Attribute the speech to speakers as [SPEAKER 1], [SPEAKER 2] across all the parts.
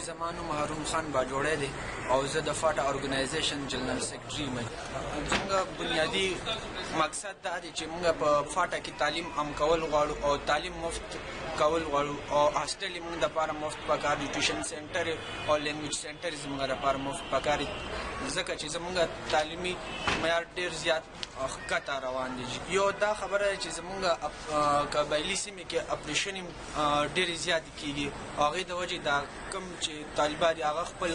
[SPEAKER 1] زما نوم هارون خان باجوړی دی او زه د فاټا ارګنایزیشن جنرال سیکرټري یم. زموږ بنیادي مقصد دا دی چې موږ په فاټا کې تعلیم عام کول غواړو او تعلیم مفت کول غواړو او هاسټل یې موږ دپاره مفت پکار دی، ټیوشن سینټر او لینګویج سینټر یې زموږ دپاره مفت پکار دی، ځکه چې زموږ تعلیمي معیار ډېر زیات ښکته روان دی. یو دا خبره ده چې زموږ قبایلي سیمې کې اپریشن ډېرې زیاتې کېږي او هغې د وجې دا کوم چې طالبان دي هغه خپل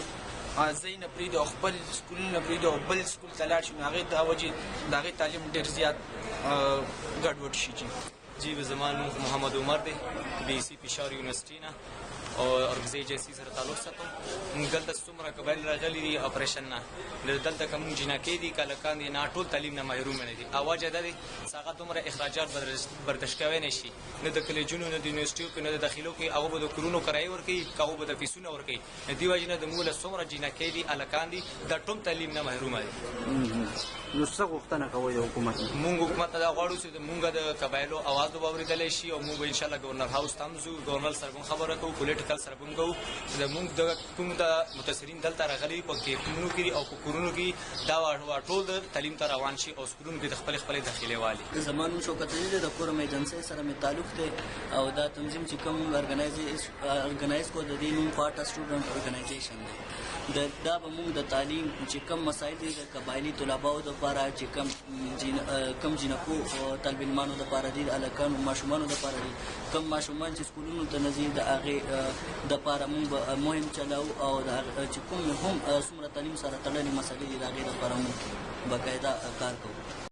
[SPEAKER 1] ځای نه پرېږدي او خپل سکولونه پرېږدي او بل سکول ته لاړ شي، نو هغې د وجې د هغې تعلیم ډېر زیات ګډوډ شي.
[SPEAKER 2] جی زما نوم محمد عمر دی، بي سي پېښور یونیورسټي نه او ارګزۍ ایجنسي سره تعلق ساتم. موږ دلته څومره قبایل راغلي دي اپریشن نه، دلته که موږ جینکې دي کلکان دي نه ټول تعلیم نه محروم نه دي. وجه دا دی چې هغه دومره اخراجات برداشت کوی نه شي، نه د کلیجونو نه د یونیورسټیو کې نه د داخلو کې هغه به د کورونو کرایې ورکوي، هغه به د فیسونه ورکوي. د دې وجې نه د موږ له څومره جینکې دي هلکان دي دا ټول تعلیم نه محرومه دي.
[SPEAKER 3] نو څه غوښتنه کوئ د حکومت؟
[SPEAKER 2] موږ حکومت ته دا غواړو چې موږ د قبایلو اواز به واورېدلی شي او موږ به انشاءالله ګورنر هاوس ته هم ځو، ګورنر سره به هم خبره کوو، پولیټیکل سره به هم کوو. زموږ د کوم د متاثرین دلته راغلي په کیمپونو کې او په کورونو کې دا ټول د تعلیم ته روان شي او سکولونو کې د خپلې داخلې والي.
[SPEAKER 4] زما نوم شوکت علی دی، د کورم ایجنسۍ سره مې تعلق دی او دا تنظیم چې کوم ارګنایز کو د دې نوم فاټا سټوډنټ ارګنایزیشن دی. دا به موږ د تعلیم چې کوم مسایل دي د قبایلي طلباو دپاره چې کم جینکو طالب علمانو دپاره دي، د هلکانو ماشومانو دپاره دي، کم ماشومان چې سکولونو ته نه ځي د هغې دپاره موږ به مهم چلاو او چې کوم هم څومره تعلیم سره تړلې مسلې دي د هغې دپاره موږ باقاعده کار کوو.